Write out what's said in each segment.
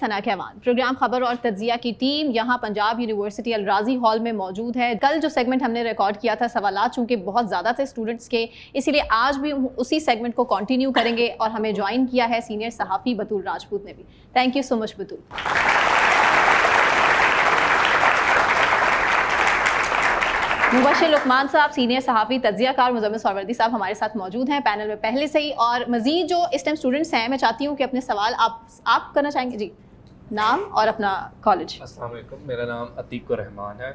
ثنا کیوان. Programme خبر اور تجزیہ کی ٹیم یہاں پنجاب یونیورسٹی الراضی ہال میں موجود ہے. کل جو سیگمنٹ ہم نے ریکارڈ کیا تھا سوالات چونکہ بہت زیادہ تھے اسٹوڈنٹس کے, اسی لیے آج بھی اسی سیگمنٹ کو کنٹینیو کریں گے اور ہمیں جوائن کیا ہے سینئر صحافی بطول راجپوت نے بھی. تھینک یو سو مچ بطول. مبشر لقمان صاحب سینئر صحافی تجزیہ کار, مزمل سہروردی صاحب ہمارے ساتھ موجود ہیں پینل میں پہلے سے ہی, اور مزید جو اس ٹائم اسٹوڈنٹس ہیں میں چاہتی ہوں کہ اپنے سوال آپ کرنا چاہیں گے. جی, نام اور اپنا کالج. السلام علیکم, میرا نام عتیق الرحمان ہے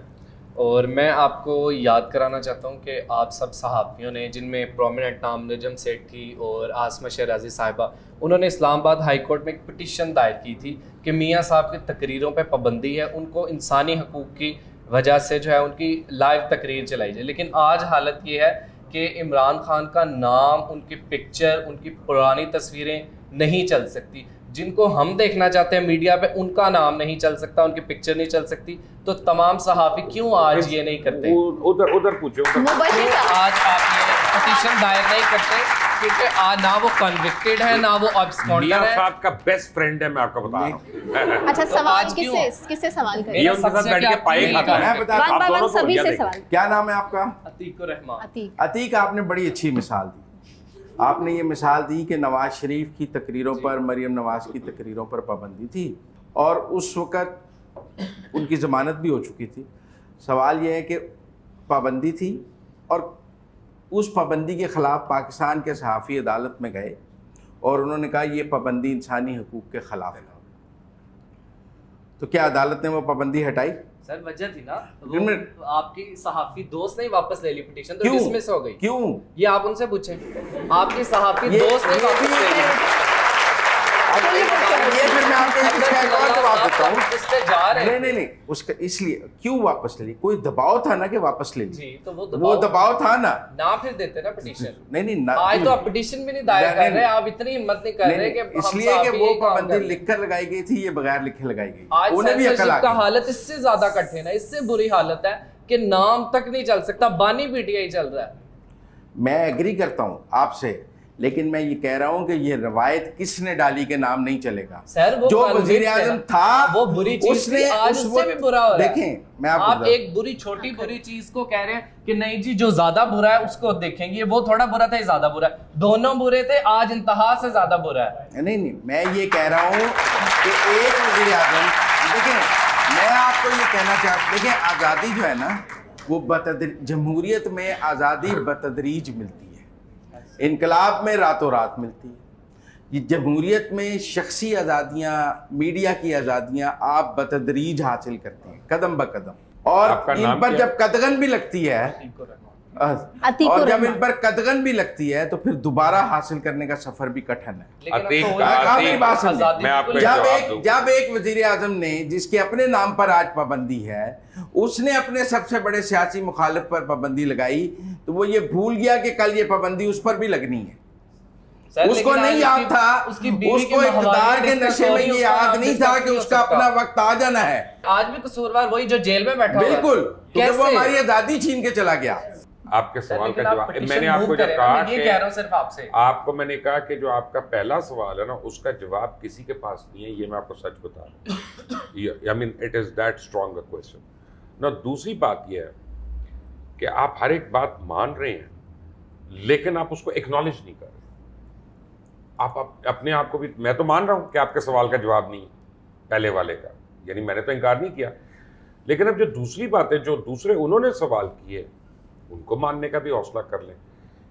اور میں آپ کو یاد کرانا چاہتا ہوں کہ آپ سب صحافیوں نے, جن میں پرومیننٹ نام نجم سیٹھ تھی اور عاصمہ شہرازی صاحبہ, انہوں نے اسلام آباد ہائی کورٹ میں ایک پٹیشن دائر کی تھی کہ میاں صاحب کی تقریروں پہ پابندی ہے, ان کو انسانی حقوق کی وجہ سے جو ہے ان کی لائیو تقریر چلائی جائے. لیکن آج حالت یہ ہے کہ عمران خان کا نام, ان کی پکچر, ان کی پرانی تصویریں نہیں چل سکتی. جن کو ہم دیکھنا چاہتے ہیں میڈیا پہ, ان کا نام نہیں چل سکتا, ان کی پکچر نہیں چل سکتی. تو تمام صحافی کیوں آج یہ نہیں کرتے؟ ادھر پوچھو, آج آپ یہ پٹیشن دائر نہیں کرتے کیونکہ آج نہ وہ کنوکٹڈ ہے نہ وہ ابسکونڈر ہے. میاں صاحب کا بیسٹ فرینڈ ہے, میں آپ کو بتا رہا ہوں. اچھا, سوال کس سے سوال کریں؟ یہ ان کے ساتھ بیٹھ کے پائے کھاتا ہے. کیا نام ہے آپ کا؟ عتیق الرحمان. عتیق, آپ نے بڑی اچھی مثال دی. آپ نے یہ مثال دی کہ نواز شریف کی تقریروں پر, مریم نواز کی تقریروں پر پابندی تھی اور اس وقت ان کی ضمانت بھی ہو چکی تھی. سوال یہ ہے کہ پابندی تھی اور اس پابندی کے خلاف پاکستان کے صحافی عدالت میں گئے اور انہوں نے کہا یہ پابندی انسانی حقوق کے خلاف ہے, تو کیا عدالت نے وہ پابندی ہٹائی؟ سر وجہ تھی نا, آپ کی صحافی دوست نے واپس لے لی پٹیشن, تو ڈسمس ہو گئی. کیوں؟ یہ آپ ان سے پوچھیں. آپ کی صحافی دوست نے واپس لے لی. نہیں, اس کا اس لیے کیوں واپس لے لی؟ کوئی دباؤ تھا نا کہ واپس لے لی. جی, تو وہ دباؤ تھا نا پھر دیتے نا پٹیشن. نہیں, آج تو آپ پٹیشن بھی نہیں دائر کر رہے, آپ اتنی ہمت نہیں کر رہے کہ اس لیے کہ وہ پابندی لکھ کر لگائی گئی تھی, یہ بغیر لکھے لگائی گئی. آج سینسرشپ کا حالت اس سے زیادہ کٹھن ہے, اس سے بری حالت ہے کہ نام تک نہیں چل سکتا. بانی پی ٹی آئی چل رہا ہے. میں ایگری کرتا ہوں آپ سے, لیکن میں یہ کہہ رہا ہوں کہ یہ روایت کس نے ڈالی کہ نام نہیں چلے گا. جو وزیر اعظم تھا وہ بری چیز تھی, آج اس سے بھی برا ہو رہا ہے. دیکھیں, میں آپ ایک بری چھوٹی بری چیز کو کہہ رہے ہیں کہ نہیں جی جو زیادہ برا ہے اس کو دیکھیں گے, وہ تھوڑا برا تھا, یہ زیادہ برا ہے. دونوں برے تھے, آج انتہا سے زیادہ برا ہے. نہیں, میں یہ کہہ رہا ہوں کہ ایک وزیر اعظم, دیکھیں میں آپ کو یہ کہنا چاہتا, دیکھیں آزادی جو ہے نا وہ جمہوریت میں آزادی بتدریج ملتی ہے, انقلاب میں راتوں رات ملتی ہے. یہ جمہوریت میں شخصی آزادیاں, میڈیا کی آزادیاں آپ بتدریج حاصل کرتے ہیں قدم بقدم, اور ان پر جب قدغن بھی لگتی ہے, اور جب ان پر قدغن بھی لگتی ہے تو پھر دوبارہ حاصل کرنے کا سفر بھی کٹھن ہے. جب ایک وزیر اعظم نے, جس کے اپنے نام پر آج پابندی ہے, اس نے اپنے سب سے بڑے سیاسی مخالف پر پابندی لگائی, تو وہ یہ بھول گیا کہ کل یہ پابندی اس پر بھی لگنی ہے. اس کو نہیں یاد تھا, اس کو اقتدار کے نشے میں یہ یاد نہیں تھا کہ اس کا اپنا وقت آ جانا ہے. آج بھی قصوروار وہی جو جیل میں بیٹھا ہوا ہے. بالکل, کیونکہ وہ ہماری آزادی چھین کے چلا گیا. آپ کے سوال کا جواب میں نے آپ کو جب کہا کہ آپ کو میں نے کہا کہ جو آپ کا پہلا سوال ہے نا اس کا جواب کسی کے پاس نہیں ہے, یہ میں آپ کو سچ بتا رہا ہوں. I mean it is that strong a question. نا دوسری بات یہ ہے کہ آپ ہر ایک بات مان رہے ہیں لیکن آپ اس کو ایکنالج نہیں کر رہے. آپ اپنے آپ کو بھی, میں تو مان رہا ہوں کہ آپ کے سوال کا جواب نہیں پہلے والے کا, یعنی میں نے تو انکار نہیں کیا, لیکن اب جو دوسری بات ہے جو دوسرے انہوں نے سوال کیے ان کو ماننے کا بھی حوصلہ کر لیں.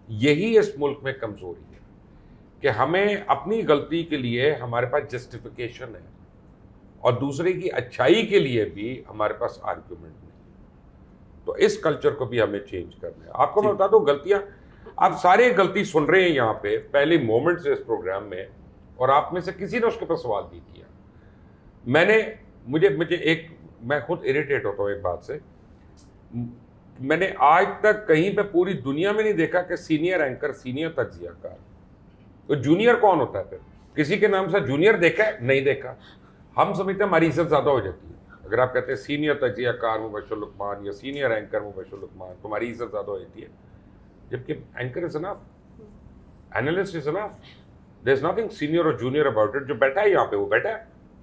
یہی اس ملک میں کمزوری ہے کہ ہمیں اپنی غلطی کے لیے ہمارے پاس جسٹیفیکیشن ہے اور دوسرے کی اچھائی کے لیے بھی ہمارے پاس آرگیومنٹ نہیں. تو اس کلچر کو بھی ہمیں چینج کرنا ہے. آپ کو میں بتا دوں غلطیاں, آپ سارے غلطی سن رہے ہیں یہاں پہ پہلے مومنٹ سے اس پروگرام میں, اور آپ میں سے کسی نے اس کے اوپر سوال نہیں کیا. مجھے ایک, میں خود اریٹیٹ ہوتا ہوں ایک بات سے, میں نے آج تک کہیں پہ پوری دنیا میں نہیں دیکھا کہ سینئر اینکر, سینئر تجزیہ کار, تو جونیئر کون ہوتا ہے پھر؟ کسی کے نام سے جونیئر دیکھا ہے؟ نہیں دیکھا. ہم سمجھتے ہیں ہماری عزت زیادہ ہو جاتی ہے اگر آپ کہتے ہیں سینئر تجزیہ کار مبشر لقمان یا سینئر اینکر مبشر لقمان, تمہاری عزت زیادہ ہو جاتی ہے. جبکہ anchor is enough, analyst is enough, there is nothing senior اور جونیئر اباؤٹ اٹ. جو بیٹھا ہے یہاں پہ وہ بیٹھا ہے,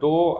2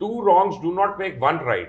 2 wrongs do not make 1 right,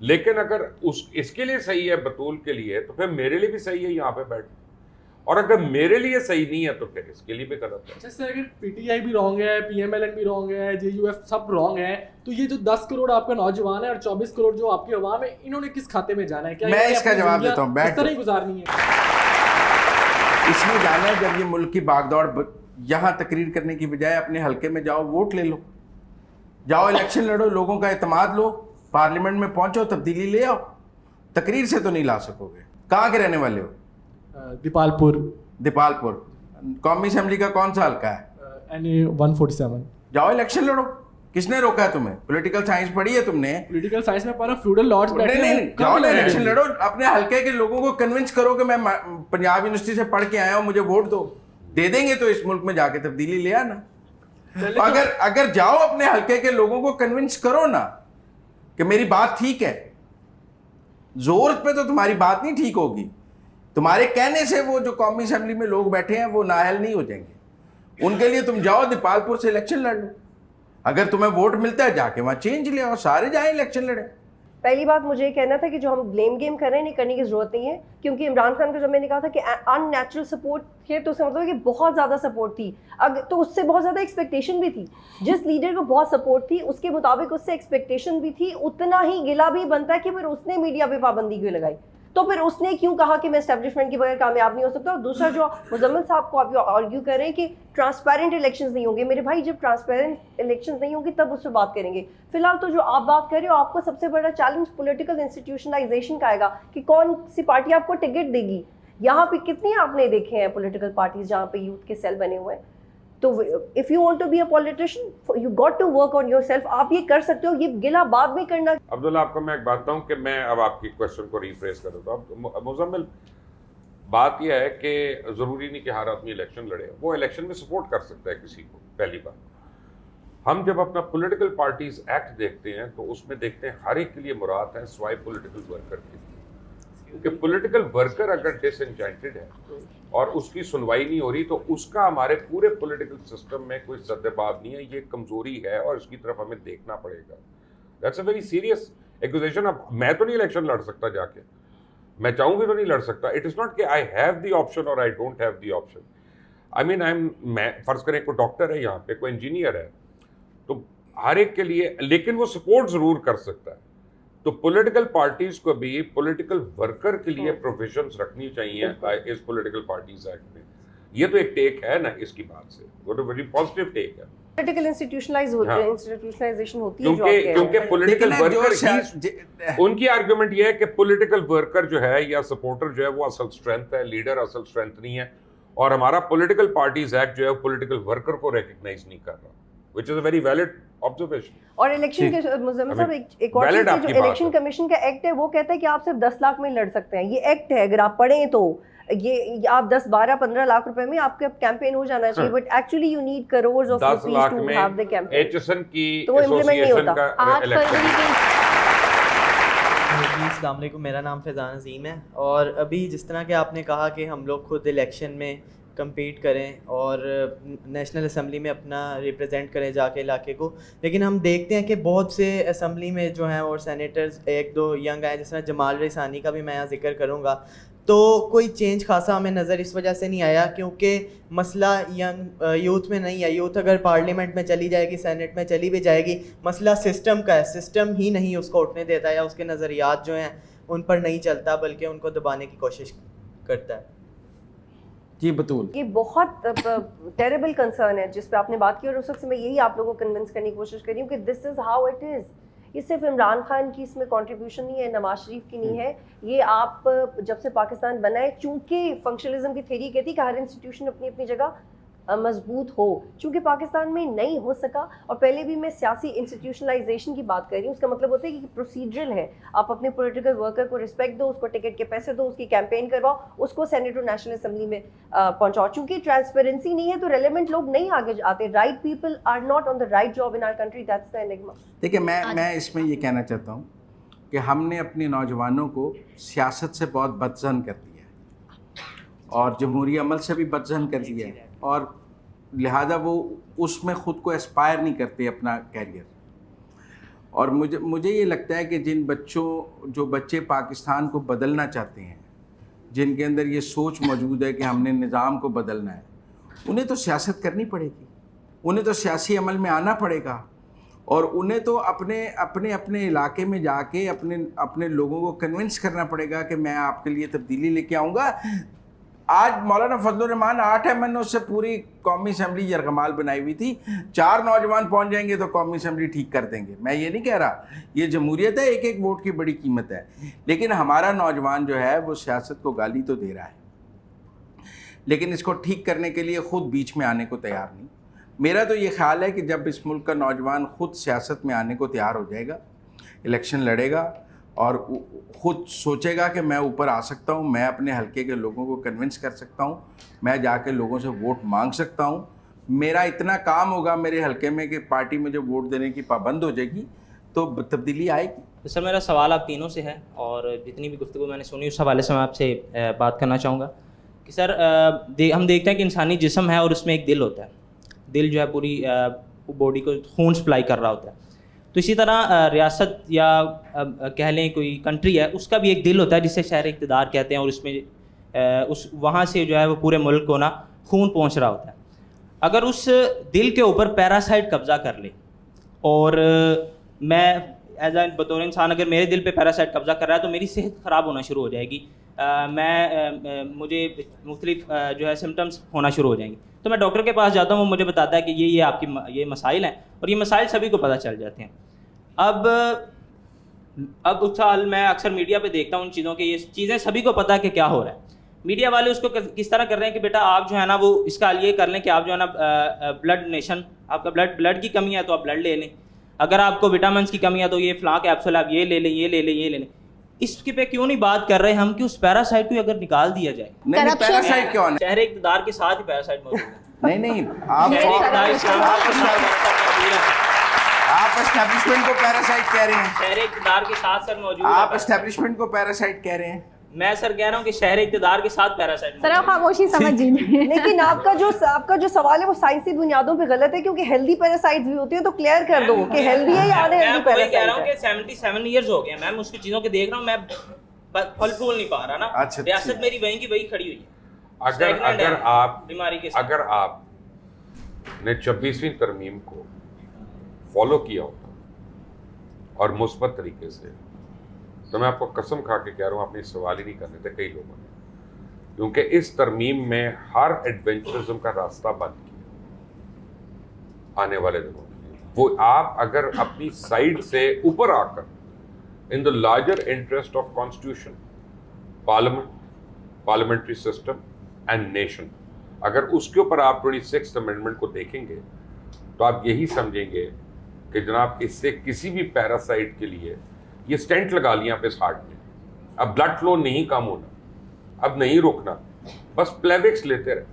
لیکن اگر اس کے لیے صحیح ہے بطول کے لیے تو پھر میرے لیے بھی صحیح ہے یہاں پہ بیٹھ, اور اگر میرے لیے صحیح نہیں ہے تو پھر اس کے لیے بھی غلط ہے. جیسے اگر پی ٹی آئی بھی رانگ ہے, پی ایم ایل این بھی رانگ ہے, جے یو ایف سب رانگ ہے, تو یہ جو 10 کروڑ آپ کا نوجوان ہے اور 24 کروڑ جو آپ کی عوام ہے, انہوں نے کس کھاتے میں جانا ہے؟ کیا میں اس کا جواب دیتا ہوں, اس طرح ہی گزارنی ہے؟ اس میں جانا ہے جب یہ ملک کی باغ دوڑ, یہاں تقریر کرنے کی بجائے اپنے حلقے میں جاؤ, ووٹ لے لو, جاؤ الیکشن لڑو, لوگوں کا اعتماد لو, پارلیمنٹ میں پہنچو, تبدیلی لے آؤ. تقریر سے تو نہیں لا سکو گے. کہاں کے رہنے والے ہو؟ دیپال پور. دیپال پور. قومی اسمبلی کا کون سا حلقہ ہے؟ NA-147. جاؤ الیکشن لڑو. کس نے روکا ہے تمہیں؟ پولیٹیکل سائنس پڑھی ہے تم نے؟ پولیٹیکل سائنس میں پڑھا, فیوڈل لارڈز بیٹھے ہیں. نہیں, جاؤ نا الیکشن لڑو, اپنے حلقے کے لوگوں کو کنونس کرو کہ میں پنجاب یونیورسٹی سے پڑھ کے آیا ہوں, مجھے ووٹ دو. دے دیں گے تو اس ملک میں جا کے تبدیلی لے آنا. اگر جاؤ اپنے حلقے کے لوگوں کو کنونس کرو نا کہ میری بات ٹھیک ہے. زور پہ تو تمہاری بات نہیں ٹھیک ہوگی, تمہارے کہنے سے وہ جو قومی اسمبلی میں لوگ بیٹھے ہیں وہ نااہل نہیں ہو جائیں گے. ان کے لیے تم جاؤ دیپال پور سے الیکشن لڑ لو. اگر تمہیں ووٹ ملتا ہے جا کے وہاں چینج لے آؤ, سارے جائیں الیکشن لڑیں. پہلی بات مجھے یہ کہنا تھا کہ جو ہم بلیم گیم کر رہے ہیں نہیں کرنے کی ضرورت نہیں ہے, کیونکہ عمران خان کو جب میں نے کہا تھا کہ ان نیچرل سپورٹ تھے تو اس کا مطلب ہے کہ بہت زیادہ سپورٹ تھی, تو اس سے بہت زیادہ ایکسپیکٹیشن بھی تھی. جس لیڈر کو بہت سپورٹ تھی اس کے مطابق اس سے ایکسپیکٹیشن بھی تھی, اتنا ہی گلا بھی بنتا ہے کہ پھر اس نے میڈیا پہ پابندی کیوں لگائی, تو پھر اس نے کیوں کہا کہ میں اسٹیبلشمنٹ کے بغیر کامیاب نہیں ہو سکتا. اور دوسرا جو مزمل صاحب کو آپ آرگیو کر رہے ہیں کہ ٹرانسپیرنٹ الیکشنز نہیں ہوں گے, میرے بھائی جب ٹرانسپیرنٹ الیکشنز نہیں ہوں گی تب اس پہ بات کریں گے. فی الحال تو جو آپ بات کر رہے ہو, آپ کو سب سے بڑا چیلنج پولیٹیکل انسٹیٹیوشنلائزیشن کا آئے گا کہ کون سی پارٹی آپ کو ٹکٹ دے گی. یہاں پہ کتنی آپ نے دیکھے ہیں پولیٹیکل پارٹیز جہاں پہ یوتھ کے سیل بنے ہوئے ہیں. تو if you want to be a politician you got to work on yourself. آپ یہ کر سکتے ہو, یہ گلا بعد میں کرنا. عبداللہ آپ کو میں ایک بات بتاؤں کہ میں اب آپ کی کوشچن کو ریفریز کر دیتا ہوں. مزمل, بات یہ ہے کہ ضروری نہیں کہ ہر آدمی الیکشن لڑے, وہ الیکشن میں سپورٹ کر سکتا ہے کسی کو. پہلی بات, ہم جب اپنا پولیٹیکل پارٹیز ایکٹ دیکھتے ہیں تو اس میں دیکھتے ہیں ہر ایک کے لیے مراد ہے سوائے پولیٹیکل ورکر کے. کیونکہ پولیٹیکل ورکر اگر ڈس انچینٹڈ ہے اور اس کی سنوائی نہیں ہو رہی تو اس کا ہمارے پورے پولیٹیکل سسٹم میں کوئی سدباب نہیں ہے. یہ کمزوری ہے اور اس کی طرف ہمیں دیکھنا پڑے گا. That's a very serious accusation. اب میں تو نہیں الیکشن لڑ سکتا جا کے, میں چاہوں بھی تو نہیں لڑ سکتا. اٹ از ناٹ کہ آئی ہیو دی آپشن اور I don't have the option. I mean میں فرض کریں کوئی ڈاکٹر ہے یہاں پہ, کوئی انجینئر ہے, تو ہر ایک کے لیے, لیکن وہ سپورٹ ضرور کر سکتا ہے. تو پولیٹیکل پارٹیز کو بھی پولیٹیکل ورکر کے لیے پروویژنز رکھنی چاہیے اس پولیٹیکل پارٹیز ایکٹ میں. یہ تو ایک ٹیک ہے نا اس کی بات سے, وہ تو ویری پازیٹیو ٹیک ہے. پولیٹیکل انسٹیٹیوشنلائزیشن ہوتی ہے کیونکہ پولیٹیکل ورکر, ان کی آرگومنٹ یہ ہے کہ پولیٹیکل ورکر جو ہے یا سپورٹر جو ہے وہ اصل اسٹرینتھ ہے, لیڈر اصل اسٹرینتھ نہیں ہے. اور ہمارا پولیٹیکل پارٹیز ایکٹ جو ہے وہ پولیٹیکل ورکر کو ریکگنائز نہیں کر رہا, which is a very valid observation. اور الیکشن کے مزمل صاحب ایک اور چیز جو الیکشن کمیشن کا ایکٹ ہے وہ کہتا ہے کہ آپ صرف 10 لاکھ میں لڑ سکتے ہیں. یہ ایکٹ ہے, اگر آپ پڑھیں تو یہ آپ 10 12 15 لاکھ روپے میں آپ کا کیمپین ہو جانا چاہیے, but actually you need crores of rupees to have the campaign. H S N کی ایسوسی ایشن کا الیکشن. السلام علیکم, میرا نام فیضان عظیم ہے. اور ابھی جس طرح کہ آپ نے کہا کہ ہم لوگ خود الیکشن میں کمپیٹ کریں اور نیشنل اسمبلی میں اپنا ریپرزینٹ کریں جا کے علاقے کو, لیکن ہم دیکھتے ہیں کہ بہت سے اسمبلی میں جو ہیں اور سینیٹرز ایک دو ینگ آئے, جس طرح جمال ریسانی کا بھی میں یہاں ذکر کروں گا, تو کوئی چینج خاصا ہمیں نظر اس وجہ سے نہیں آیا کیونکہ مسئلہ ینگ یوتھ میں نہیں ہے. یوتھ اگر پارلیمنٹ میں چلی جائے گی, سینٹ میں چلی بھی جائے گی, مسئلہ سسٹم کا ہے. سسٹم ہی نہیں اس کو اٹھنے دیتا یا اس کے نظریات جو ہیں ان پر نہیں چلتا, بلکہ ان کو دبانے کی کوشش کرتا ہے. جی بطول, یہ بہت ٹیریبل کنسرن ہے جس پہ آپ نے بات کی, اور اس وقت سے میں یہی آپ لوگوں کو کنونس کرنے کی کوشش کر رہی ہوں کہ دس از ہاؤ اٹ از. یہ صرف عمران خان کی اس میں کنٹریبیوشن نہیں ہے, نواز شریف کی نہیں ہے. یہ آپ جب سے پاکستان بنا ہے, چونکہ فنکشنلزم کی تھیوری کہتی ہے کہ ہر انسٹیٹیوشن اپنی اپنی جگہ مضبوط ہو, چونکہ پاکستان میں نہیں ہو سکا. اور پہلے بھی میں سیاسی انسٹیٹیوشنلائزیشن کی بات کر رہی ہوں, اس کا مطلب ہوتا ہے کہ پروسیجرل ہے. آپ اپنے پولیٹیکل ورکر کو رسپیکٹ دو, اس کو ٹکٹ کے پیسے دو, اس کی کیمپین کرواؤ, اس کو سینیٹ اور نیشنل اسمبلی میں پہنچاؤ. چونکہ ٹرانسپیرنسی نہیں ہے تو ریلیونٹ لوگ نہیں آگے آتے. Right people are not on the right job in our country. That's the enigma. دیکھیں, میں اس میں یہ کہنا چاہتا ہوں کہ ہم نے اپنے نوجوانوں کو سیاست سے بہت بدظن کر دیا ہے اور جمہوری عمل سے بھی بدظن کر دیا ہے, اور لہذا وہ اس میں خود کو اسپائر نہیں کرتے اپنا کیریئر. اور مجھے یہ لگتا ہے کہ جو بچے پاکستان کو بدلنا چاہتے ہیں, جن کے اندر یہ سوچ موجود ہے کہ ہم نے نظام کو بدلنا ہے, انہیں تو سیاست کرنی پڑے گی, انہیں تو سیاسی عمل میں آنا پڑے گا, اور انہیں تو اپنے علاقے میں جا کے اپنے لوگوں کو کنونس کرنا پڑے گا کہ میں آپ کے لیے تبدیلی لے کے آؤں گا. آج مولانا فضل الرحمان 8 MNO سے پوری قومی اسمبلی یرغمال بنائی ہوئی تھی, 4 نوجوان پہنچ جائیں گے تو قومی اسمبلی ٹھیک کر دیں گے. میں یہ نہیں کہہ رہا, یہ جمہوریت ہے, ایک ایک ووٹ کی بڑی قیمت ہے, لیکن ہمارا نوجوان جو ہے وہ سیاست کو گالی تو دے رہا ہے, لیکن اس کو ٹھیک کرنے کے لیے خود بیچ میں آنے کو تیار نہیں. میرا تو یہ خیال ہے کہ جب اس ملک کا نوجوان خود سیاست میں آنے کو تیار ہو جائے گا, الیکشن لڑے گا اور خود سوچے گا کہ میں اوپر آ سکتا ہوں, میں اپنے حلقے کے لوگوں کو کنونس کر سکتا ہوں, میں جا کے لوگوں سے ووٹ مانگ سکتا ہوں, میرا اتنا کام ہوگا میرے حلقے میں کہ پارٹی مجھے ووٹ دینے کی پابند ہو جائے گی, تو تبدیلی آئے گی. تو سر میرا سوال آپ تینوں سے ہے, اور جتنی بھی گفتگو میں نے سنی اس حوالے سے میں آپ سے بات کرنا چاہوں گا کہ سر ہم دیکھتے ہیں کہ انسانی جسم ہے اور اس میں ایک دل ہوتا ہے, دل جو ہے پوری باڈی کو خون سپلائی کر رہا ہوتا ہے. تو اسی طرح ریاست یا کہہ لیں کوئی کنٹری ہے, اس کا بھی ایک دل ہوتا ہے جسے شہر اقتدار کہتے ہیں, اور اس میں وہاں سے جو ہے وہ پورے ملک کو نا خون پہنچ رہا ہوتا ہے. اگر اس دل کے اوپر پیراسائٹ قبضہ کر لے, اور میں ایز اے بطور انسان اگر میرے دل پہ پیراسائٹ قبضہ کر رہا ہے تو میری صحت خراب ہونا شروع ہو جائے گی, مجھے مختلف جو ہے سمٹمس ہونا شروع ہو جائیں گے. تو میں ڈاکٹر کے پاس جاتا ہوں, وہ مجھے بتاتا ہے کہ یہ آپ کی یہ مسائل ہیں, اور یہ مسائل سبھی کو پتہ چل جاتے ہیں. اب اس سال میں اکثر میڈیا پہ دیکھتا ہوں ان چیزوں کے, یہ چیزیں سبھی کو پتہ ہے کہ کیا ہو رہا ہے. میڈیا والے اس کو کس طرح کر رہے ہیں کہ بیٹا آپ جو ہے نا وہ اس کا یہ کر لیں کہ آپ جو ہے نا بلڈ ڈونیشن, آپ کا بلڈ کی کمی ہے تو آپ بلڈ لے لیں, اگر آپ کو وٹامنس کی کمی ہے تو یہ فلاں کیپسول آپ یہ لے لیں, یہ لے لیں, یہ لے لیں. اس کے پہ کیوں نہیں بات کر رہے ہم کہ اس پیراسائٹ کو اگر نکال دیا جائے. نہیں, پیراسائٹ کیوں ہے؟ شہر اقتدار کے ساتھ ہی پیراسائٹ موجود ہے. نہیں, آپ اسٹیبلشمنٹ کو پیراسائٹ کہہ رہے ہیں. شہر اقتدار کے ساتھ سر موجود ہے. آپ اسٹیبلشمنٹ کو پیراسائٹ کہہ رہے ہیں. میں سر کہہ رہا ہوں کہ شہر اقتدار کے ساتھ پیراسائٹ. سر آپ خاموشی سمجھیں. لیکن آپ کا جو سوال ہے وہ سائنسی بنیادوں پہ غلط ہے, کیونکہ ہیلدی پیراسائٹس بھی ہوتی ہیں, تو کلیئر کر دو کہ ہیلدی ہے یا ان ہیلدی پیراسائٹ ہے. میں کہہ رہا ہوں کہ 77 ایئرز ہو گئے میم, اس کی چیزوں کے دیکھ رہا ہوں, میں پھل پھول نہیں پا رہا نا. ریاست میری وہیں کی وہی کھڑی ہوئی ہے. اگر آپ نے 26ویں ترمیم کو فالو کیا ہوتا اور مثبت طریقے سے, تو میں آپ کو قسم کھا کے کہہ رہا ہوں آپ نے سوال ہی نہیں کرنے تھے کئی لوگوں نے, کیونکہ اس ترمیم میں ہر ایڈونچرزم کا راستہ بند کیا آنے والے دنوں میں. وہ آپ اگر اپنی سائڈ سے اوپر آ کر in the larger interest of constitution, parliamentary system and nation, اگر اس کے اوپر آپ 26th amendment کو دیکھیں گے تو آپ یہی سمجھیں گے کہ جناب اس سے کسی بھی پیراسائٹ کے لیے یہ سٹینٹ لگا لیا آپ اس ہارٹ میں, اب بلڈ فلو نہیں کم ہونا, اب نہیں روکنا, بس پلیوکس لیتے رہے.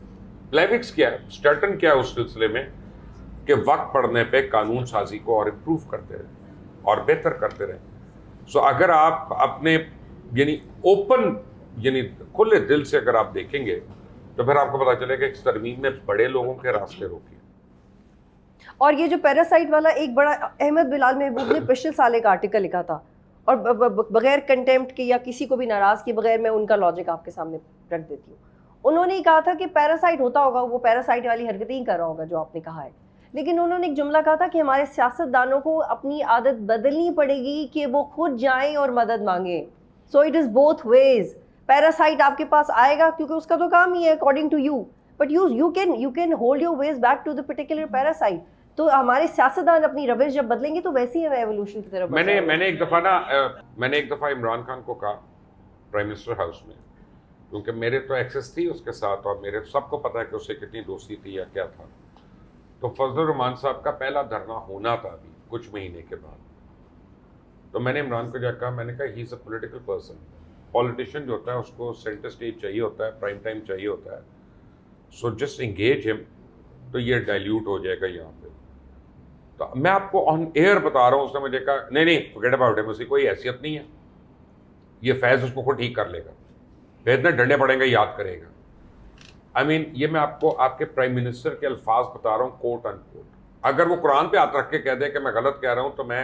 پلیوکس کیا ہے, اسٹیٹن کیا ہے اس سلسلے میں کہ وقت پڑنے پہ قانون سازی کو اور امپروو کرتے رہے اور بہتر کرتے رہے. سو اگر آپ اپنے یعنی اوپن یعنی کھلے دل سے اگر آپ دیکھیں گے تو پھر آپ کو پتا چلے کہ اس ترمیم میں بڑے لوگوں کے راستے روکے. اور یہ جو پیراسائٹ والا ایک بڑا احمد بلال محبوب نے پچھلے سال ایک آرٹیکل لکھا تھا, اور بغیر کنٹیمپٹ کے یا کسی کو بھی ناراض کیے بغیر میں ان کا لاجک آپ کے سامنے رکھ دیتی ہوں. انہوں نے کہا تھا کہ پیراسائٹ ہوتا ہوگا, وہ پیراسائٹ والی حرکتیں ہی کر رہا ہوگا جو آپ نے کہا ہے, لیکن انہوں نے ایک جملہ کہا تھا کہ ہمارے سیاستدانوں کو اپنی عادت بدلنی پڑے گی کہ وہ خود جائیں اور مدد مانگیں. So it is both ways. Parasite آپ کے پاس آئے گا کیونکہ اس کا تو کام ہی ہے according to you, but you can hold your ways back to the particular parasite. تو ہمارے سیاستدان اپنی روش جب بدلیں گے تو ویسے ہی ایوولوشن کی طرف. میں نے ایک دفعہ عمران خان کو کہا پرائم منسٹر ہاؤس میں, کیونکہ میرے تو ایکسس تھی اس کے ساتھ اور میرے سب کو پتا ہے کہ اس سے کتنی دوستی تھی یا کیا تھا. تو فضل الرحمان صاحب کا پہلا دھرنا ہونا تھا ابھی کچھ مہینے کے بعد. تو میں نے عمران کو جا کہا, میں نے کہا ہی از اے پولیٹیکل پرسن, پولیٹیشین جو ہوتا ہے اس کو سینٹر اسٹیج چاہیے ہوتا ہے, پرائم ٹائم چاہیے ہوتا ہے, سو جسٹ انگیج ہم, تو یہ ڈائلیوٹ ہو جائے گا یہاں پہ. تو میں آپ کو آن ایئر بتا رہا ہوں, اس نے مجھے کہا نہیں فارگیٹ اباؤٹ ہم, اس کی کوئی حیثیت نہیں ہے, یہ فیض اس کو خود ٹھیک کر لے گا, اتنے ڈنڈے پڑیں گے یاد کرے گا. یہ میں آپ کو آپ کے پرائم منسٹر کے الفاظ بتا رہا ہوں کوٹ ان کوٹ. اگر وہ قرآن پہ ہاتھ رکھ کے کہہ دے کہ میں غلط کہہ رہا ہوں تو میں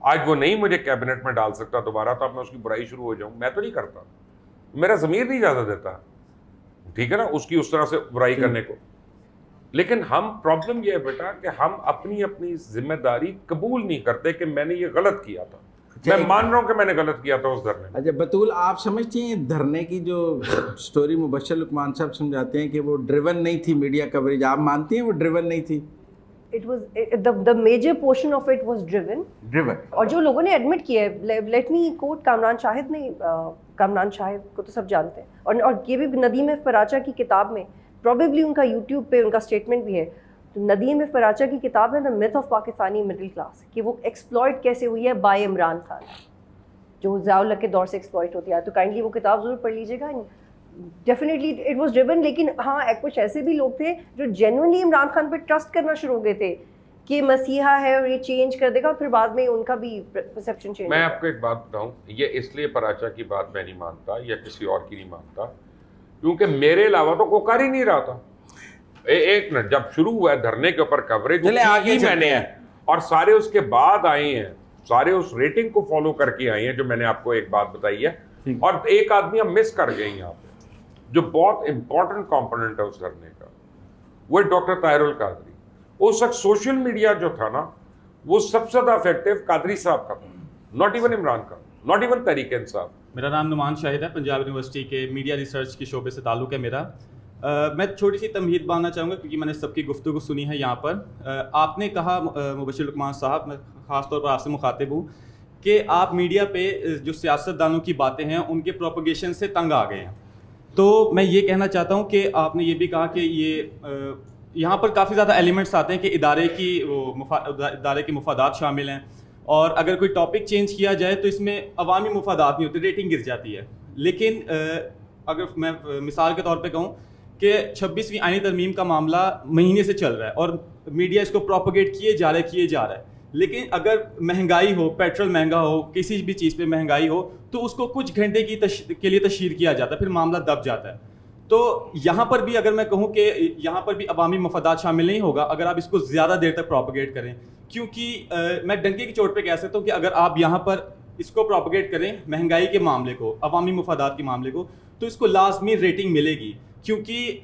آج وہ نہیں مجھے کیبنٹ میں ڈال سکتا دوبارہ تو اب میں اس کی برائی شروع ہو جاؤں, میں تو نہیں کرتا, میرا ضمیر نہیں اجازت دیتا, ٹھیک ہے نا, اس کی اس طرح سے برائی کرنے کو. لیکن ہم پرابلم یہ ہے بیٹا کہ ہم اپنی ذمہ داری قبول نہیں کرتے کہ میں نے یہ غلط کیا تھا. میں مان رہا ہوں کہ میں نے غلط کیا تھا اس دھرنے میں. اچھا بطول, آپ سمجھتی ہیں دھرنے کی جو سٹوری مبشر لقمان صاحب سمجھاتے ہیں کہ وہ ڈریون نہیں تھی میڈیا کوریج, آپ مانتی ہیں وہ ڈریون نہیں تھی؟ It was the major portion of it was driven. اور جو لوگوں نے ایڈمٹ کیا ہے, لیٹ می کوٹ کامران شاہد نے, کامران شاہد کو تو سب جانتے ہیں, اور یہ بھی ندیم فراچہ کی کتاب میں, پروبیبلی ان کا یوٹیوب پہ ان کا اسٹیٹمنٹ بھی ہے, ندیم فراچہ کی کتاب ہے the myth of Pakistani middle class, کہ وہ ایکسپلائٹ کیسے ہوئی ہے بائی عمران خان, جو ضیاء الحق کے دور سے ایکسپلائٹ ہوتی ہے. تو کائنڈلی وہ کتاب ضرور پڑھ لیجیے گا. Definitely it was driven. لیکن ہاں کچھ ایسے بھی لوگ تھے جو جینوئنلی عمران خان پہ ٹرسٹ کرنا شروع ہو گئے تھے کہ مسیحا ہے اور یہ چینج کر دے گا, اور پھر بعد میں ان کا بھی پرسیپشن چینج. میں آپ کو ایک بات بتاؤں, یہ اس لیے پراچا کی بات میں نہیں مانتا یا کسی اور کی نہیں مانتا, کیونکہ میرے علاوہ تو کوئی کر ہی نہیں رہا تھا. ایک منٹ, جب شروع ہوا ہے دھرنے کے اوپر کوریج آگے میں نے ہے, اور سارے اس کے بعد آئے ہیں, سارے اس ریٹنگ کو فالو کر کے آئے ہیں جو میں نے آپ کو ایک بات بتائی ہے. اور ایک آدمی ہم مس کر گئے یہاں پہ جو بہت امپورٹنٹ کمپوننٹ ہے اس دھرنے کا, وہ ڈاکٹر طاہر القادری. اس وقت سوشل میڈیا جو تھا نا, وہ سب سے زیادہ افیکٹو قادری صاحب کا تھا, not even Imran Khan, not even Tehreek Insaf. میرا نام نعمان شاہد ہے, پنجاب یونیورسٹی کے میڈیا ریسرچ کے شعبے سے تعلق ہے میرا. میں چھوٹی سی تمہید باندھنا چاہوں گا کیونکہ میں نے سب کی گفتگو سنی ہے یہاں پر. آپ نے کہا مبشر لقمان صاحب, میں خاص طور پر آپ سے مخاطب ہوں, کہ آپ میڈیا پہ جو سیاست دانوں کی باتیں ہیں ان کے پروپیگیشن سے تنگ آ گئے ہیں. تو میں یہ کہنا چاہتا ہوں کہ آپ نے یہ بھی کہا کہ یہ یہاں پر کافی زیادہ ایلیمنٹس آتے ہیں کہ ادارے کے مفادات شامل ہیں, اور اگر کوئی ٹاپک چینج کیا جائے تو اس میں عوامی مفادات نہیں ہوتے, ریٹنگ گر جاتی ہے. لیکن اگر میں مثال کے طور پہ کہوں کہ 26ویں آئینی ترمیم کا معاملہ مہینے سے چل رہا ہے اور میڈیا اس کو پروپیگیٹ کیے جا رہا ہے, لیکن اگر مہنگائی ہو, پیٹرول مہنگا ہو, کسی بھی چیز پہ مہنگائی ہو, تو اس کو کچھ گھنٹے کے لیے تشہیر کیا جاتا ہے, پھر معاملہ دب جاتا ہے. تو یہاں پر بھی اگر میں کہوں کہ یہاں پر بھی عوامی مفادات شامل نہیں ہوگا اگر آپ اس کو زیادہ دیر تک پروپیگیٹ کریں, کیونکہ میں ڈنکے کی چوٹ پہ کہہ سکتا ہوں کہ اگر آپ یہاں پر اس کو پروپیگیٹ کریں مہنگائی کے معاملے کو, عوامی مفادات کے معاملے کو, تو اس کو لازمی ریٹنگ ملے گی. کیونکہ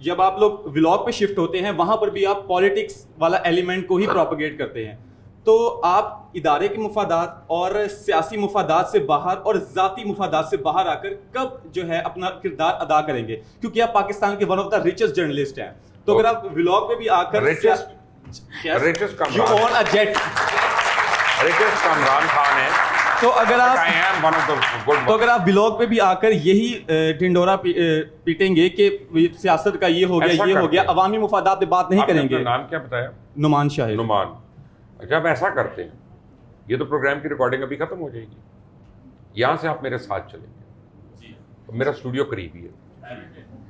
جب آپ لوگ ولاگ پہ شفٹ ہوتے ہیں وہاں پر بھی آپ پالیٹکس والا ایلیمنٹ کو ہی پروپیگیٹ کرتے ہیں. تو آپ ادارے کے مفادات اور سیاسی مفادات سے باہر اور ذاتی مفادات سے باہر آ کر کب جو ہے اپنا کردار ادا کریں گے, کیونکہ آپ پاکستان کے one of the richest journalist ہیں. تو اگر آپ ولاگ پہ بھی آ کر تو اگر آپ بلاگ پہ بھی آ کر یہی ڈنڈورا پیٹیں گے کہ سیاست کا یہ ہو گیا, یہ ہو گیا, عوامی مفادات پہ بات نہیں کریں گے. نام کیا بتایا؟ نعمان شاہد. نعمان. جب ایسا کرتے ہیں, یہ تو پروگرام کی ریکارڈنگ ابھی ختم ہو جائے گی, یہاں سے آپ میرے ساتھ چلیں گے, میرا اسٹوڈیو قریبی ہے,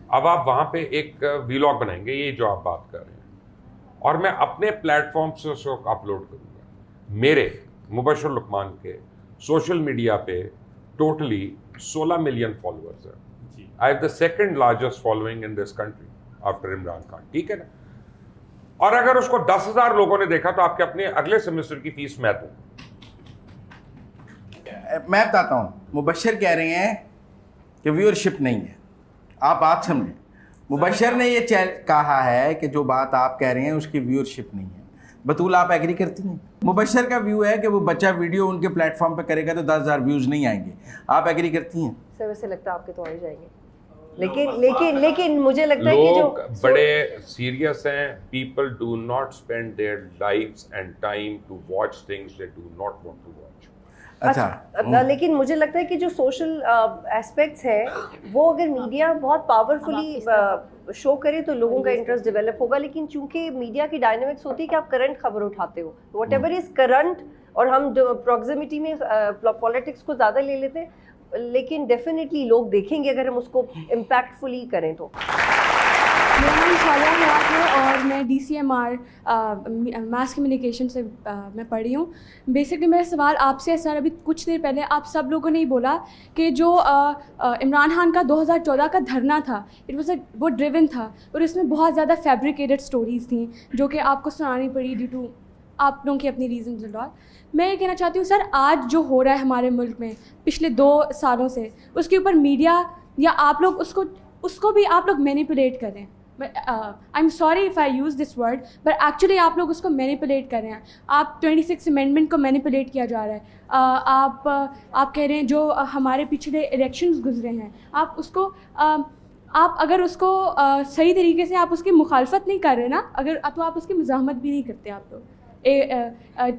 اب آپ وہاں پہ ایک ویلاگ بنائیں گے, یہ جو آپ بات کر رہے ہیں, اور میں اپنے پلیٹ فارم سے اس کو اپلوڈ کروں گا. میرے مبشر لقمان کے سوشل میڈیا پہ ٹوٹلی 16 ملین فالوورز ہیں. I have the second largest following in this country after Imran Khan, ٹھیک ہے نا. اور اگر اس کو 10,000 لوگوں نے دیکھا تو آپ کے اپنے اگلے سیمسٹر کی فیس میں دوں. میں بتاتا ہوں, مبشر کہہ رہے ہیں کہ ویورشپ نہیں ہے. آپ بات سمجھیں, مبشر نے یہ کہا ہے کہ جو بات آپ کہہ رہے ہیں اس کی ویورشپ نہیں ہے. بطول آپ ایگری کرتی ہیں؟ مبشر کا ویو ہے کہ وہ بچہ ویڈیو ان کے پلیٹ فارم پہ کرے گا تو 10,000 ویوز نہیں آئیں گے. آپ ایگری کرتی ہیں؟ سر ویسے لگتا ہے آپ کے تو آ ہی جائیں گے, لیکن مجھے لگتا ہے کہ جو بڑے سیریس ہیں, people do not spend their lives and time to watch things they do not want to watch. اچھا, لیکن مجھے لگتا ہے کہ جو سوشل ایسپیکٹس ہیں وہ اگر میڈیا بہت پاورفلی شو کرے تو لوگوں کا انٹرسٹ ڈیولپ ہوگا. لیکن چونکہ میڈیا کی ڈائنامکس ہوتی ہے کہ آپ کرنٹ خبر اٹھاتے ہو, واٹ ایور از کرنٹ, اور ہم پروگزیمیٹی میں پالیٹکس کو زیادہ لے لیتے ہیں, لیکن ڈیفینیٹلی لوگ دیکھیں گے اگر ہم اس کو امپیکٹفلی کریں تو. میرا نام شالیہ حیات ہے اور میں DCMR ماس کمیونیکیشن سے میں پڑھی ہوں. بیسکلی میرا سوال آپ سے ہے سر, ابھی کچھ دیر پہلے آپ سب لوگوں نے ہی بولا کہ جو عمران خان کا 2014 کا دھرنا تھا وہ ڈریون تھا, اور اس میں بہت زیادہ فیبریکیٹڈ سٹوریز تھیں جو کہ آپ کو سنانی پڑی ڈیو ٹو آپ لوگوں کی اپنی ریزنز اینڈ آل. میں یہ کہنا چاہتی ہوں سر, آج جو ہو رہا ہے ہمارے ملک میں پچھلے 2 سالوں سے, اس کے اوپر میڈیا یا آپ لوگ اس کو بھی آپ لوگ مینیپولیٹ کر رہے ہیں. I am sorry if I use this word, but actually آپ لوگ اس کو مینیپولیٹ کر رہے ہیں. آپ 26 امینڈمنٹ کو مینیپولیٹ کیا جا رہا ہے. آپ کہہ رہے ہیں جو ہمارے پچھلے الیکشنز گزرے ہیں, آپ اس کو آپ اگر اس کو صحیح طریقے سے آپ اس کی مخالفت نہیں کر رہے نا, اگر تو آپ اس کی مزاحمت بھی نہیں کرتے آپ لوگ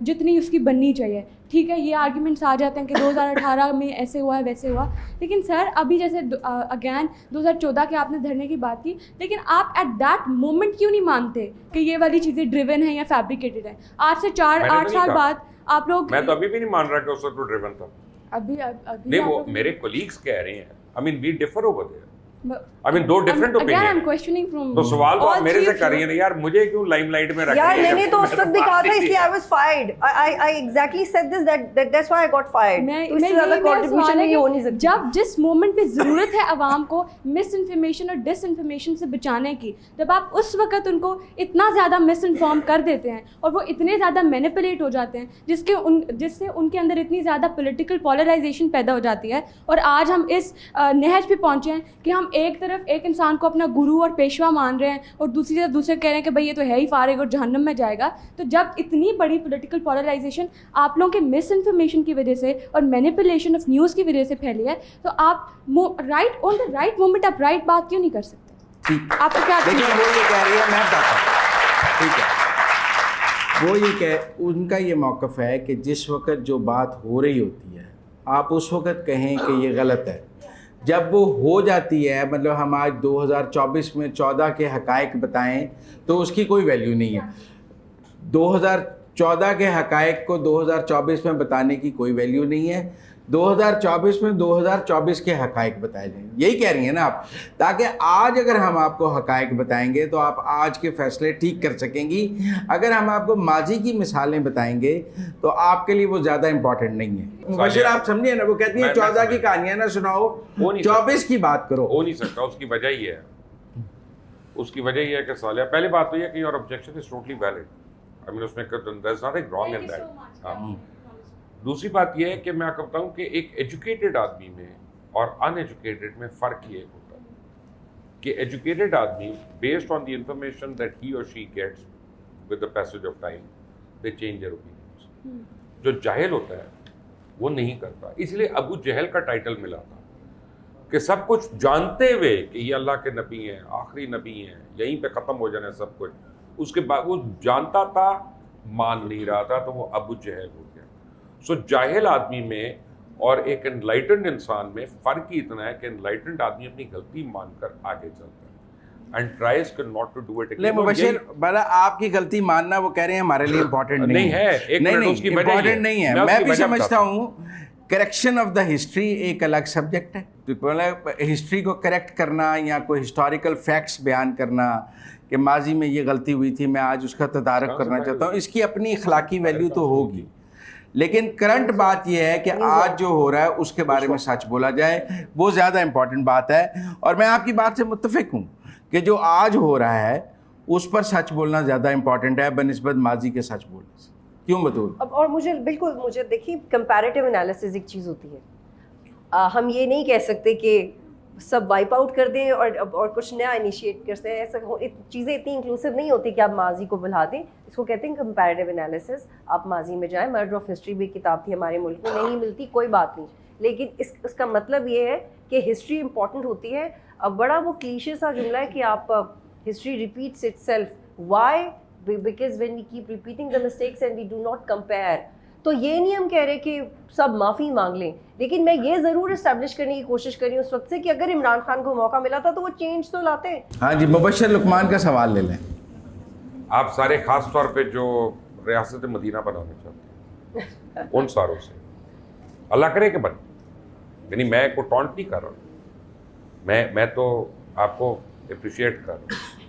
جتنی اس کی بننی چاہیے. ٹھیک ہے, یہ آرگیومنٹس آ جاتے ہیں کہ 2018 میں ایسے ہوا ہے ویسے ہوا, لیکن سر ابھی جیسے اگین 2014 کے آپ نے دھرنے کی بات کی, لیکن آپ ایٹ دیٹ مومنٹ کیوں نہیں مانتے کہ یہ والی چیزیں ڈریون ہیں یا فیبریکیٹڈ ہیں؟ آج سے 4-8 سال بعد آپ لوگ, میں تو ابھی بھی نہیں مان رہا کہ اس وقت ڈریون تھا. ابھی نہیں, وہ میرے کولیگز کہہ رہے ہیں. I mean we differ over there. I mean دو ڈیفرنٹ اوپینین. تو سوال تو آپ میرے سے کر رہی ہیں یار, مجھے کیوں لائم لائٹ میں رکھ رہی ہیں؟ یار میں نے تو اس وقت بھی کہا تھا اس لیے I was fired. I exactly said this that's why I got fired. اس سے زیادہ کنٹریبیوشن نہیں ہو نہیں سکتی. جب جس مومنٹ پہ ضرورت ہے عوام کو مس انفارمیشن اور ڈس انفارمیشن سے بچانے کی, جب آپ اس وقت ان کو اتنا زیادہ مس انفارم کر دیتے ہیں اور وہ اتنے زیادہ مینیپولیٹ ہو جاتے ہیں جس سے ان کے اندر اتنی زیادہ پولیٹیکل پولرائزیشن پیدا ہو جاتی ہے, اور آج ہم اس نہج پہ پہنچے ہیں کہ ہم ایک طرف ایک انسان کو اپنا گرو اور پیشوا مان رہے ہیں اور دوسری طرف دوسرے کہہ رہے ہیں کہ بھائی یہ تو ہے ہی فارغ اور جہنم میں جائے گا. تو جب اتنی بڑی پولیٹیکل پولرائزیشن آپ لوگوں کے مس انفارمیشن کی وجہ سے اور مینیپولیشن آف نیوز کی وجہ سے پھیلی ہے, تو آپ right on the right moment آپ رائٹ بات کیوں نہیں کر سکتے؟ آپ کو کیا دیکھیں, وہ یہ کہہ رہی ہے, میں بتاتا ہوں, ٹھیک ہے, وہ یہ کہ ان کا یہ موقف ہے کہ جس وقت جو بات ہو رہی ہوتی ہے آپ اس وقت کہیں کہ یہ غلط ہے. جب وہ ہو جاتی ہے, مطلب ہم آج 2024 میں 14 کے حقائق بتائیں تو اس کی کوئی ویلیو نہیں ہے. 2014 کے حقائق کو 2024 میں بتانے کی کوئی ویلیو نہیں ہے. 2024 میں 2024 کے حقائق بتائے جائیں, یہی کہہ رہی ہیں نا آپ, تاکہ آج اگر ہم آپ کو حقائق بتائیں گے تو آپ آج کے فیصلے ٹھیک کر سکیں گی. اگر ہم آپ کو ماضی کی مثالیں بتائیں گے تو آپ کے لیے وہ زیادہ امپورٹنٹ نہیں ہے. مبشر آپ سمجھے نا, وہ کہتی ہیں 14 کی کہانیاں نہ سناؤ, 24 کی بات کرو. ہو نہیں سکتا. اس کی وجہ یہ ہے, اس کی وجہ یہ ہے کہ صالحہ, پہلی بات تو یہ کہ your objection is totally valid. I mean اس میں there's nothing wrong in that. دوسری بات یہ ہے کہ میں آپ کو بتاؤں کہ ایک ایجوکیٹڈ آدمی میں اور ان ایجوکیٹڈ میں فرق یہ ہوتا ہے کہ ایجوکیٹڈ آدمی based on the information that he اور she gets with the passage of time they change their opinions. جو جاہل ہوتا ہے وہ نہیں کرتا. اس لیے ابو جہل کا ٹائٹل ملا تھا کہ سب کچھ جانتے ہوئے کہ یہ اللہ کے نبی ہیں, آخری نبی ہیں, یہیں پہ ختم ہو جانا ہے سب کچھ, اس کے بعد وہ جانتا تھا مان نہیں رہا تھا, تو وہ ابو جہل ہو گیا. سو جاہل آدمی میں اور ایک انلائٹنڈ انسان میں فرق ہی اتنا ہے کہ انلائٹنڈ آدمی اپنی غلطی مان کر آگے چلتا ہے and tries not to do it again. نہیں مبشر, بڑا آپ کی غلطی ماننا وہ کہہ رہے ہیں ہمارے لیے امپورٹنٹ نہیں ہے. نہیں, امپورٹنٹ نہیں ہے. میں بھی سمجھتا ہوں کریکشن آف دا ہسٹری ایک الگ سبجیکٹ ہے. ہسٹری کو کریکٹ کرنا یا کوئی ہسٹوریکل فیکٹس بیان کرنا کہ ماضی میں یہ غلطی ہوئی تھی, میں آج اس کا تدارک کرنا چاہتا ہوں, اس کی اپنی اخلاقی ویلیو تو ہوگی. لیکن کرنٹ بات یہ ہے کہ آج جو ہو رہا ہے اس کے بارے میں سچ بولا جائے, وہ زیادہ امپورٹنٹ بات ہے. اور میں آپ کی بات سے متفق ہوں کہ جو آج ہو رہا ہے اس پر سچ بولنا زیادہ امپورٹنٹ ہے بنسبت ماضی کے سچ بولنے سے. کیوں بطول؟ اور مجھے دیکھیے کمپیریٹیو انالیسز ایک چیز ہوتی ہے. ہم یہ نہیں کہہ سکتے کہ سب وائپ آؤٹ کر دیں اور کچھ نیا انیشیٹ کرتے ہیں. ایسا چیزیں اتنی انکلوسیو نہیں ہوتی کہ آپ ماضی کو بھلا دیں. اس کو کہتے ہیں کمپیریٹیو انالیسز. آپ ماضی میں جائیں, مرڈر آف ہسٹری بھی کتاب تھی ہمارے ملک میں, نہیں ملتی کوئی بات نہیں, لیکن اس کا مطلب یہ ہے کہ ہسٹری امپورٹنٹ ہوتی ہے. اب بڑا وہ کلیشے سا جملہ ہے کہ آپ history repeats itself. Why? Because when we keep repeating the mistakes and we do not compare. تو یہ نہیں ہم کہہ رہے کہ سب معافی مانگ لیں, لیکن میں یہ ضرور اسٹیبلش کرنے کی کوشش کر رہی ہوں اس وقت سے کہ اگر عمران خان کو موقع ملا تھا تو وہ چینج تو لاتے. ہاں جی, مبشر لقمان کا سوال لے لیں. آپ سارے خاص طور پہ جو ریاست مدینہ بنانا چاہتے ہیں ان ساروں سے اللہ کرے کہ بن, یعنی میں کو ٹونٹ نہیں کر رہا, میں تو آپ کو اپریشیٹ کر رہا ہوں.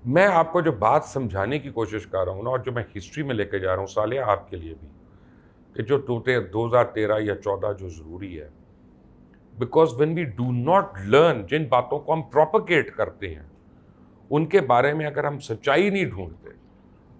میں آپ کو جو بات سمجھانے کی کوشش کر رہا ہوں نا, اور جو میں ہسٹری میں لے کے جا رہا ہوں صالح آپ کے لیے بھی, کہ جو 2013 یا 14 جو ضروری ہے, because when we do not learn, جن باتوں کو ہم پروپیگیٹ کرتے ہیں ان کے بارے میں اگر ہم سچائی نہیں ڈھونڈتے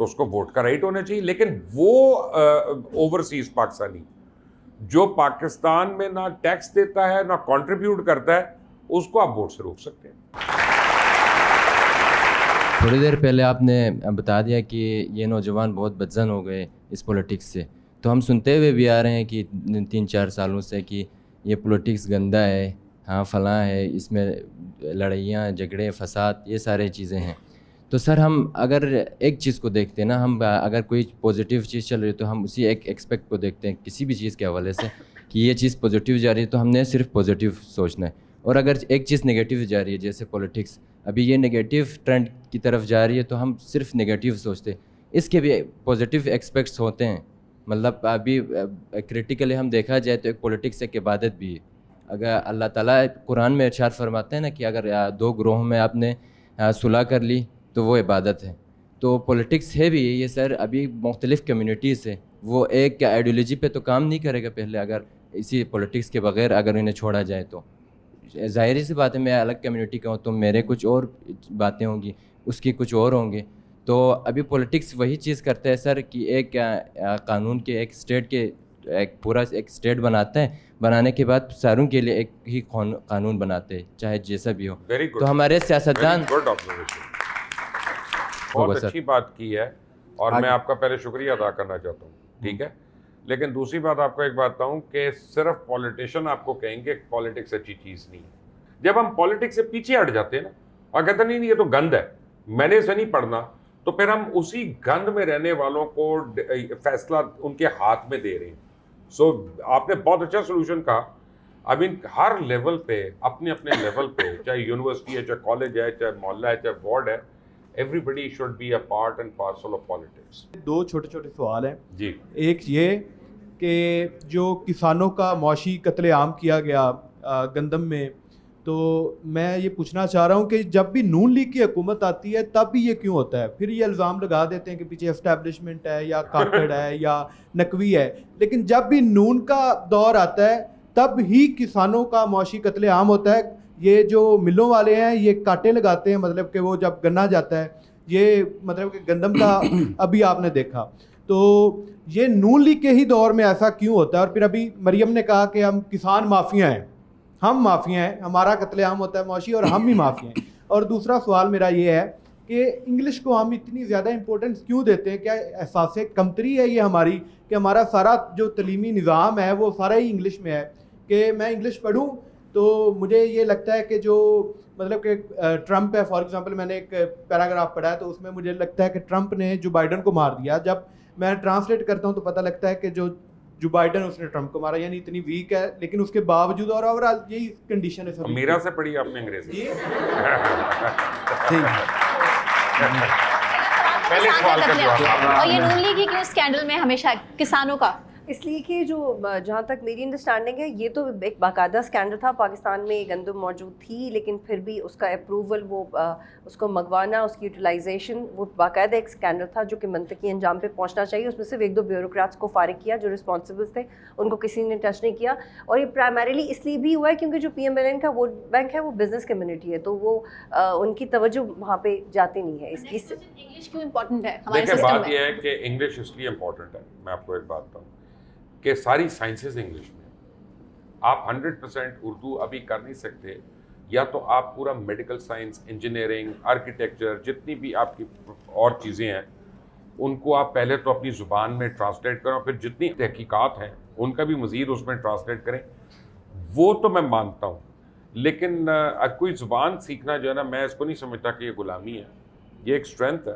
تو اس کو ووٹ کا رائٹ ہونا چاہیے. لیکن وہ اوورسیز پاکستانی جو پاکستان میں نہ ٹیکس دیتا ہے نہ کنٹریبیوٹ کرتا ہے, اس کو آپ ووٹ سے روک سکتے ہیں. تھوڑی دیر پہلے آپ نے بتا دیا کہ یہ نوجوان بہت بدظن ہو گئے اس پولیٹکس سے, تو ہم سنتے ہوئے بھی آ رہے ہیں کہ 3-4 سالوں سے کہ یہ پولیٹکس گندا ہے, ہاں فلاں ہے, اس میں لڑائیاں جھگڑے فساد یہ سارے چیزیں ہیں. تو سر ہم اگر ایک چیز کو دیکھتے ہیں نا, ہم اگر کوئی پازیٹیو چیز چل رہی ہے تو ہم اسی ایک ایکسپیکٹ کو دیکھتے ہیں کسی بھی چیز کے حوالے سے کہ یہ چیز پازیٹیو جا رہی ہے تو ہم نے صرف پازیٹیو سوچنا ہے. اور اگر ایک چیز نگیٹیو جا رہی ہے جیسے پولیٹکس ابھی یہ نگیٹیو ٹرینڈ کی طرف جا رہی ہے تو ہم صرف نگیٹیو سوچتے ہیں. اس کے بھی پازیٹیو ایکسپیکٹس ہوتے ہیں. مطلب ابھی کریٹیکلی ہم دیکھا جائے تو ایک پولیٹکس ایک عبادت بھی ہے. اگر اللہ تعالیٰ قرآن میں ارشاد فرماتے ہیں نا کہ اگر 2 گروہوں میں آپ نے صلح کر لی تو وہ عبادت ہے. تو پولیٹکس ہے بھی یہ سر ابھی مختلف کمیونٹیز سے, وہ ایک آئیڈیالوجی پہ تو کام نہیں کرے گا پہلے. اگر اسی پولیٹکس کے بغیر اگر انہیں چھوڑا جائے تو ظاہری سی بات ہے, میں الگ کمیونٹی کا ہوں تو میرے کچھ اور باتیں ہوں گی, اس کی کچھ اور ہوں گے. تو ابھی پولیٹکس وہی چیز کرتا ہے سر کہ ایک قانون کے ایک اسٹیٹ کے ایک پورا ایک اسٹیٹ بناتا ہے, بنانے کے بعد ساروں کے لیے ایک ہی قانون بناتے ہیں چاہے جیسا بھی ہو. تو ہمارے سیاستدان بہت اچھی بات کی ہے اور میں آپ کا پہلے شکریہ ادا کرنا چاہتا ہوں, ٹھیک ہے. لیکن دوسری بات آپ کو ایک بات بتاؤں کہ صرف پولیٹیشین آپ کو کہیں گے پولیٹکس اچھی چیز نہیں ہے. جب ہم پولیٹکس سے پیچھے ہٹ جاتے ہیں نا اور کہتے نہیں یہ تو گند ہے, میں نے اسے نہیں پڑھنا, تو پھر ہم اسی گند میں رہنے والوں کو فیصلہ ان کے ہاتھ میں دے رہے ہیں. سو آپ نے بہت اچھا سولوشن کہا. اب ان ہر لیول پہ اپنے اپنے لیول پہ, چاہے یونیورسٹی ہے, چاہے کالج ہے, چاہے محلہ ہے, چاہے وارڈ ہے, everybody should be a part and parcel of politics. 2 چھوٹے چھوٹے سوال ہیں جی. ایک یہ کہ جو کسانوں کا معاشی قتل عام کیا گیا گندم میں, تو میں یہ پوچھنا چاہ رہا ہوں کہ جب بھی نون لیگ کی حکومت آتی ہے تب بھی یہ کیوں ہوتا ہے؟ پھر یہ الزام لگا دیتے ہیں کہ پیچھے اسٹیبلشمنٹ ہے یا کاکڑ ہے یا نقوی ہے, لیکن جب بھی نون کا دور آتا ہے تب ہی کسانوں کا معاشی قتل عام ہوتا ہے. یہ جو ملوں والے ہیں یہ کانٹے لگاتے ہیں, مطلب کہ وہ جب گنا جاتا ہے, یہ مطلب کہ گندم کا ابھی آپ نے دیکھا, تو یہ نون لیگ کے ہی دور میں ایسا کیوں ہوتا ہے؟ اور پھر ابھی مریم نے کہا کہ ہم کسان مافیا ہیں, ہم مافیا ہیں, ہمارا قتل عام ہوتا ہے معاشی اور ہم بھی مافیا ہیں. اور دوسرا سوال میرا یہ ہے کہ انگلش کو ہم اتنی زیادہ امپورٹنس کیوں دیتے ہیں؟ کیا احساس کمتری ہے یہ ہماری کہ ہمارا سارا جو تعلیمی نظام ہے وہ سارا ہی انگلش میں ہے, کہ میں انگلش پڑھوں تو مجھے یہ لگتا ہے کہ جو مطلب کہ ٹرمپ ہے, فار ایگزامپل میں نے ایک پیراگراف پڑھا ہے تو اس میں مجھے لگتا ہے کہ ٹرمپ نے جو بائیڈن کو مار دیا, جب میں ٹرانسلیٹ کرتا ہوں تو پتہ لگتا ہے کہ جو بائیڈن اس نے ٹرمپ کو مارا, یعنی اتنی ویک ہے, لیکن اس کے باوجود اور اوورآل یہی کنڈیشن ہے. میرا سے پڑھی آپ نے انگریزی. پہلے سوال کا جواب. اور یہ نون لیگ کی اسکینڈل میں ہمیشہ کسانوں کا اس لیے کہ جو جہاں تک میری انڈرسٹینڈنگ ہے یہ تو ایک باقاعدہ اسکینڈل تھا, پاکستان میں گندم موجود تھی لیکن پھر بھی اس کا اپروول, وہ اس کو منگوانا, اس کی یوٹیلائزیشن, وہ باقاعدہ ایک اسکینڈل تھا جو کہ منطقی انجام پہ پہنچنا چاہیے. اس میں صرف 1-2 بیوروکریٹس کو فارغ کیا جو رسپانسبلس تھے, ان کو کسی نے ٹچ نہیں کیا. اور یہ پرائمریلی اس لیے بھی ہوا ہے کیونکہ جو PMLN کا ووٹ بینک ہے وہ بزنس کمیونٹی ہے, تو وہ ان کی توجہ وہاں پہ جاتی نہیں ہے. اس کی انگلش کیوں امپورٹنٹ ہے ہمارے سسٹم سسٹم میں؟ بات یہ ہے کہ انگلش اس لیے امپورٹنٹ ہے, میں آپ کو ایک بات بتاؤں کہ ساری سائنسز انگلش میں, آپ 100% اردو ابھی کر نہیں سکتے. یا تو آپ پورا میڈیکل سائنس, انجینئرنگ, آرکیٹیکچر, جتنی بھی آپ کی اور چیزیں ہیں ان کو آپ پہلے تو اپنی زبان میں ٹرانسلیٹ کرو, پھر جتنی تحقیقات ہیں ان کا بھی مزید اس میں ٹرانسلیٹ کریں. وہ تو میں مانتا ہوں, لیکن کوئی زبان سیکھنا جو ہے نا, میں اس کو نہیں سمجھتا کہ یہ غلامی ہے, یہ ایک اسٹرینتھ ہے.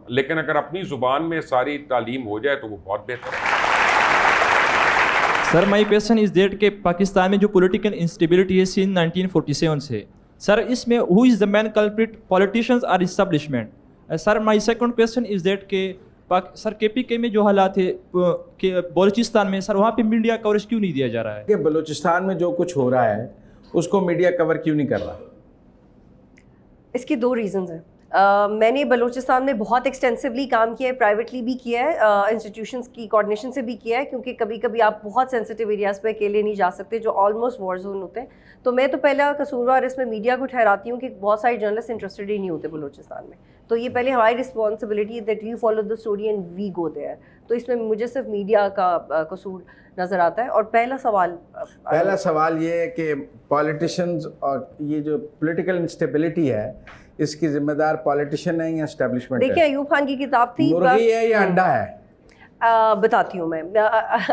لیکن اگر اپنی زبان میں ساری تعلیم ہو جائے تو وہ بہت بہتر ہے. سر مائی کویشچن از دیٹ کہ پاکستان میں جو پولیٹیکل انسٹیبلٹی ہے سن 1947 سے, سر اس میں ہو از دا مین کلپریٹ, پولیٹیشینز اور establishment? Sir my second question is that کہ سر KPK میں جو حالات ہے کہ بلوچستان میں, سر وہاں پہ میڈیا کوریج کیوں نہیں دیا جا رہا ہے؟ کہ بلوچستان میں جو کچھ ہو رہا ہے اس کو میڈیا کور کیوں نہیں کر رہا؟ اس کے 2 ریزنز ہیں. میں نے بلوچستان میں بہت ایکسٹینسولی کام کیا ہے, پرائیویٹلی بھی کیا ہے, انسٹیٹیوشنس کی کوآرڈینیشن سے بھی کیا ہے, کیونکہ کبھی کبھی آپ بہت سینسٹیو ایریاز پہ اکیلے نہیں جا سکتے جو آلموسٹ وار زون ہوتے ہیں. تو میں تو پہلا قصوروار اس میں میڈیا کو ٹھہراتی ہوں کہ بہت سارے جرنلسٹ انٹرسٹڈ ہی نہیں ہوتے بلوچستان میں, تو یہ پہلے ہماری responsibility that we follow the story and we go there. تو اس میں مجھے صرف میڈیا کا قصور نظر آتا ہے. اور پہلا سوال یہ ہے کہ پالیٹیشینز اور یہ جو پولیٹیکل انسٹیبلٹی ہے اس کی ذمہ دار پالیٹیشین ہے یا اسٹیبلشمنٹ ہے؟ دیکھیں ایوب خان کی کتاب تھی, مرغی ہے یا انڈا ہے؟ بتاتی ہوں میں.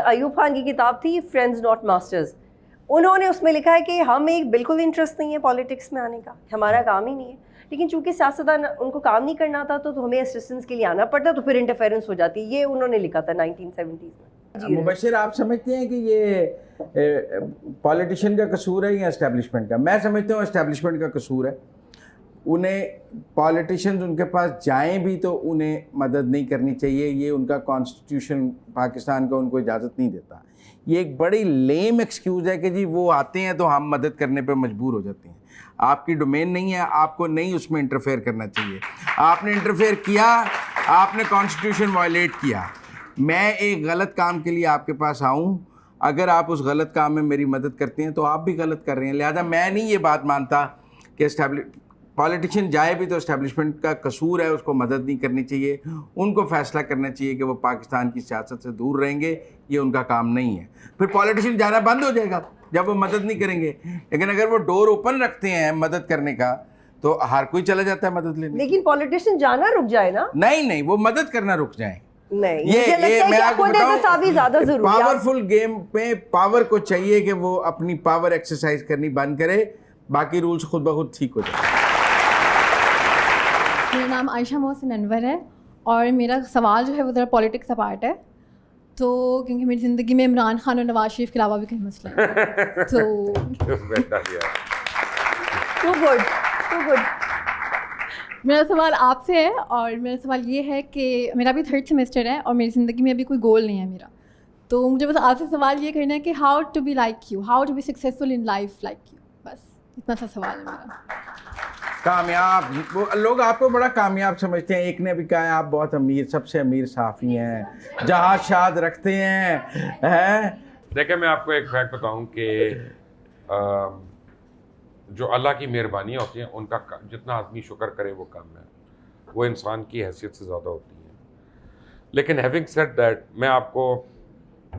ایوب خان کی کتاب تھی فرینڈز ناٹ ماسٹرز. انہوں نے اس میں لکھا ہے کہ ہم ایک بالکل انٹرسٹ نہیں ہے پالیٹکس میں آنے کا, ہمارا کام ہی نہیں ہے, لیکن چونکہ سیاستدان ان کو کام نہیں کرنا تھا تو ہمیں اسسٹنس کے لیے آنا پڑتا, تو پھر انٹرفیرنس ہو جاتی. یہ انہوں نے لکھا تھا 1970s میں. مبشر, آپ سمجھتے ہیں کہ یہ پالیٹیشین کا قصور ہے یا اسٹیبلشمنٹ کا؟ میں سمجھتا ہوں اسٹیبلشمنٹ کا قصور ہے. انہیں پالیٹیشینز ان کے پاس جائیں بھی تو انہیں مدد نہیں کرنی چاہیے, یہ ان کا کانسٹیٹیوشن پاکستان کا ان کو اجازت نہیں دیتا. یہ ایک بڑی لیم ایکسکیوز ہے کہ جی وہ آتے ہیں تو ہم مدد کرنے پہ مجبور ہو جاتے ہیں. آپ کی ڈومین نہیں ہے, آپ کو نہیں اس میں انٹرفیئر کرنا چاہیے. آپ نے انٹرفیئر کیا, آپ نے کانسٹیٹیوشن وائلیٹ کیا. میں ایک غلط کام کے لیے آپ کے پاس آؤں, اگر آپ اس غلط کام میں میری مدد کرتے ہیں تو آپ بھی غلط کر رہے ہیں. لہذا میں نہیں یہ بات مانتا کہ پالیٹیشین جائے بھی تو اسٹیبلشمنٹ کا قصور ہے, اس کو مدد نہیں کرنی چاہیے. ان کو فیصلہ کرنا چاہیے کہ وہ پاکستان کی سیاست سے دور رہیں گے, یہ ان کا کام نہیں ہے. پھر پالیٹیشین جانا بند ہو جائے گا جب وہ مدد نہیں کریں گے. لیکن اگر وہ ڈور اوپن رکھتے ہیں مدد کرنے کا تو ہر کوئی چلا جاتا ہے مدد لینے. لیکن پالیٹیشین جانا رک جائے نا. نہیں, وہ مدد کرنا رک جائیں. نہیں, یہ میں آپ کو بتاؤں, پاورفل گیم پہ پاور کو چاہیے کہ وہ اپنی پاور ایکسرسائز کرنی بند کرے, باقی رولز خود بخود ٹھیک ہو جائے. میرا نام عائشہ محسن انور ہے اور میرا سوال جو ہے وہ ذرا پولیٹکس کا پارٹ ہے. تو کیونکہ میری زندگی میں عمران خان اور نواز شریف کے علاوہ بھی کئی مسئلے ہیں, تو میرا سوال آپ سے ہے. اور میرا سوال یہ ہے کہ میرا بھی 3rd سیمسٹر ہے اور میری زندگی میں ابھی کوئی گول نہیں ہے میرا, تو مجھے بس آپ سے سوال یہ کرنا ہے کہ how to be like you, how to be successful in life like you. بس اتنا سا سوال ہے میرا. کامیاب, وہ لوگ آپ کو بڑا کامیاب سمجھتے ہیں. ایک نے بھی کہا ہے آپ بہت امیر, سب سے امیر صحافی ہیں, جہاز شاد رکھتے ہیں. دیکھیں میں آپ کو ایک فیکٹ بتاؤں کہ جو اللہ کی مہربانیاں ہوتی ہیں ان کا جتنا آدمی شکر کرے وہ کم ہے, وہ انسان کی حیثیت سے زیادہ ہوتی ہیں. لیکن ہیونگ سیڈ دیٹ,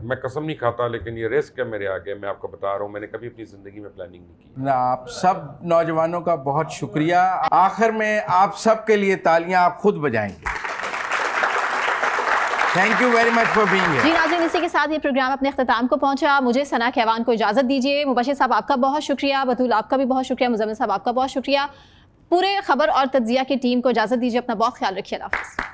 میں قسم نہیں کھاتا لیکن یہ رسک ہے میرے آگے, میں آپ کو بتا رہا ہوں, میں نے کبھی اپنی زندگی میں پلاننگ نہیں کی. آپ سب نوجوانوں کا بہت شکریہ. آخر میں آپ سب کے لیے تالیاں آپ خود بجائیں گے. Thank you very much for being here. جی ناظرین, اسی کے ساتھ یہ پروگرام اپنے اختتام کو پہنچا. مجھے ثنا کیوان کو اجازت دیجیے. مبشر صاحب آپ کا بہت شکریہ, بطول آپ کا بھی بہت شکریہ, مزمل صاحب آپ کا بہت شکریہ. پورے خبر اور تجزیہ کی ٹیم کو اجازت دیجیے. اپنا بہت خیال رکھیے. اللہ حافظ.